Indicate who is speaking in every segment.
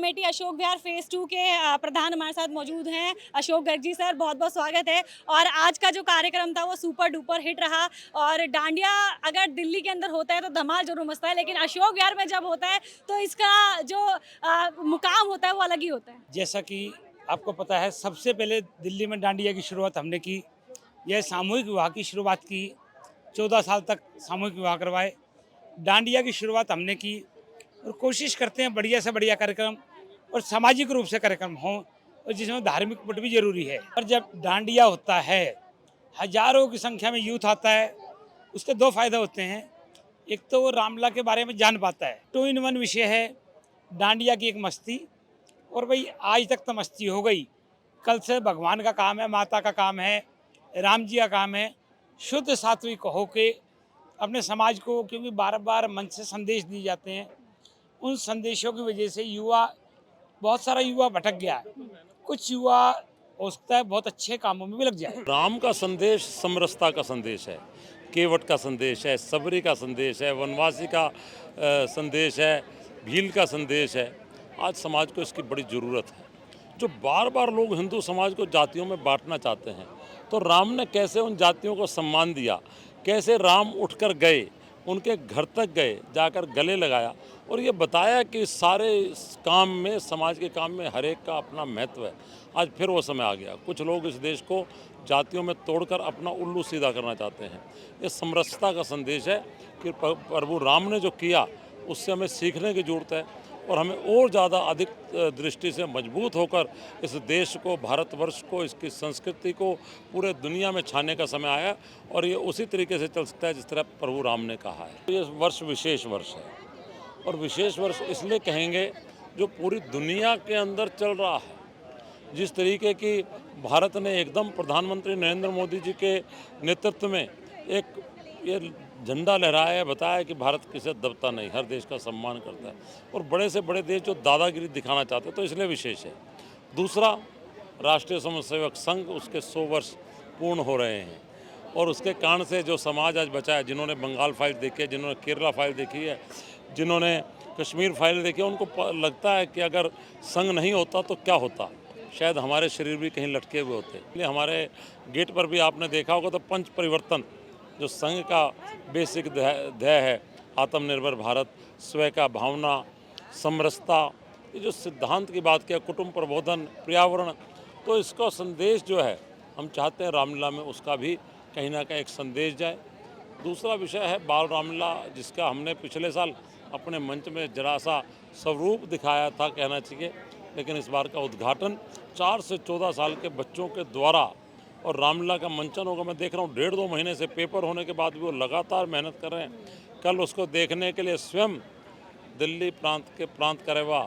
Speaker 1: Amethi Ashok Vihar phase 2 के प्रधान हमारे साथ मौजूद हैं अशोक गर्ग जी। सर बहुत बहुत स्वागत है। और आज का जो कार्यक्रम था वो सुपर डुपर हिट रहा। और डांडिया अगर दिल्ली के अंदर होता है तो धमाल जरूर मचता है, लेकिन अशोक विहार में जब होता है तो इसका जो मुकाम होता है वो अलग ही होता है।
Speaker 2: जैसा कि आपको पता है, सबसे पहले दिल्ली में डांडिया की शुरुआत हमने की। यह सामूहिक विवाह की शुरुआत की। 14 साल तक सामूहिक विवाह करवाए। डांडिया की शुरुआत हमने की और कोशिश करते हैं बढ़िया से बढ़िया कार्यक्रम और सामाजिक रूप से कार्यक्रम हों, और जिसमें धार्मिक पट भी जरूरी है। और जब डांडिया होता है, हजारों की संख्या में यूथ आता है, उसके दो फायदे होते हैं। एक तो वो रामलला के बारे में जान पाता है। 2 in 1 विषय है डांडिया की, एक मस्ती, और भाई आज तक तो मस्ती हो गई, कल से भगवान का काम है, माता का काम है, राम जी का काम है। शुद्ध सात्विक होके अपने समाज को, क्योंकि बार बार मंच से संदेश दिए जाते हैं, उन संदेशों की वजह से बहुत सारा युवा भटक गया है। कुछ युवा हो सकता है बहुत अच्छे कामों में भी लग जाए।
Speaker 3: राम का संदेश समरसता का संदेश है, केवट का संदेश है, सबरी का संदेश है, वनवासी का संदेश है, भील का संदेश है। आज समाज को इसकी बड़ी ज़रूरत है। जो बार बार लोग हिंदू समाज को जातियों में बांटना चाहते हैं, तो राम ने कैसे उन जातियों को सम्मान दिया, कैसे राम उठकर गए, उनके घर तक गए, जाकर गले लगाया और ये बताया कि सारे काम में, समाज के काम में हर एक का अपना महत्व है। आज फिर वो समय आ गया। कुछ लोग इस देश को जातियों में तोड़कर अपना उल्लू सीधा करना चाहते हैं। ये समरसता का संदेश है कि प्रभु राम ने जो किया उससे हमें सीखने की ज़रूरत है, और हमें और ज़्यादा अधिक दृष्टि से मजबूत होकर इस देश को, भारतवर्ष को, इसकी संस्कृति को पूरे दुनिया में छाने का समय आया। और ये उसी तरीके से चल सकता है जिस तरह प्रभु राम ने कहा है। ये वर्ष विशेष वर्ष है, और विशेष वर्ष इसलिए कहेंगे जो पूरी दुनिया के अंदर चल रहा है। जिस तरीके की भारत ने एकदम प्रधानमंत्री नरेंद्र मोदी जी के नेतृत्व में एक ये झंडा लहराया है, बताया कि भारत किसे दबता नहीं, हर देश का सम्मान करता है, और बड़े से बड़े देश जो दादागिरी दिखाना चाहते हैं, तो इसलिए विशेष है। दूसरा, राष्ट्रीय स्वयंसेवक संघ, उसके 100 वर्ष पूर्ण हो रहे हैं, और उसके कारण से जो समाज आज बचा है, जिन्होंने बंगाल फाइल देखी है, जिन्होंने केरला फाइल देखी है, जिन्होंने कश्मीर फाइल देखी है, उनको लगता है कि अगर संघ नहीं होता तो क्या होता, शायद हमारे शरीर भी कहीं लटके हुए होते। इसलिए हमारे गेट पर भी आपने देखा होगा तो पंच परिवर्तन, जो संघ का बेसिक ध्येय है, आत्मनिर्भर भारत, स्वयं का भावना, समरसता, ये जो सिद्धांत की बात किया, कुटुंब प्रबोधन, पर्यावरण, तो इसका संदेश जो है हम चाहते हैं रामलीला में उसका भी कहीं ना कहीं एक संदेश जाए। दूसरा विषय है बाल रामलीला, जिसका हमने पिछले साल अपने मंच में जरा सा स्वरूप दिखाया था, कहना चाहिए, लेकिन इस बार का उद्घाटन 4 से 14 साल के बच्चों के द्वारा और रामलीला का मंचन होगा। मैं देख रहा हूँ 1.5-2 महीने से पेपर होने के बाद भी वो लगातार मेहनत कर रहे हैं। कल उसको देखने के लिए स्वयं दिल्ली प्रांत के प्रांत करेवा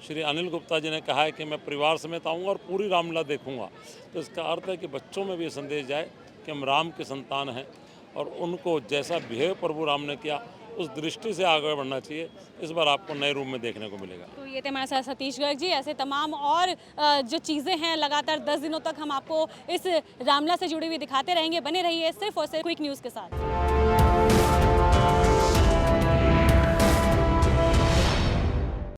Speaker 3: श्री अनिल गुप्ता जी ने कहा है कि मैं परिवार समेत आऊँगा और पूरी रामलीला देखूँगा। तो इसका अर्थ है कि बच्चों में भी ये संदेश जाए कि हम राम के संतान हैं, और उनको जैसा बिहेव प्रभु राम ने किया उस दृष्टि से आगे बढ़ना चाहिए। इस बार आपको नए रूप में देखने को मिलेगा।
Speaker 1: तो ये थे हमारे साथ सतीश गर्ग जी। ऐसे तमाम और जो चीज़ें हैं लगातार 10 दिनों तक हम आपको इस रामलीला से जुड़ी हुई दिखाते रहेंगे। बने रहिए सिर्फ और सिर्फ क्विक न्यूज़ के साथ।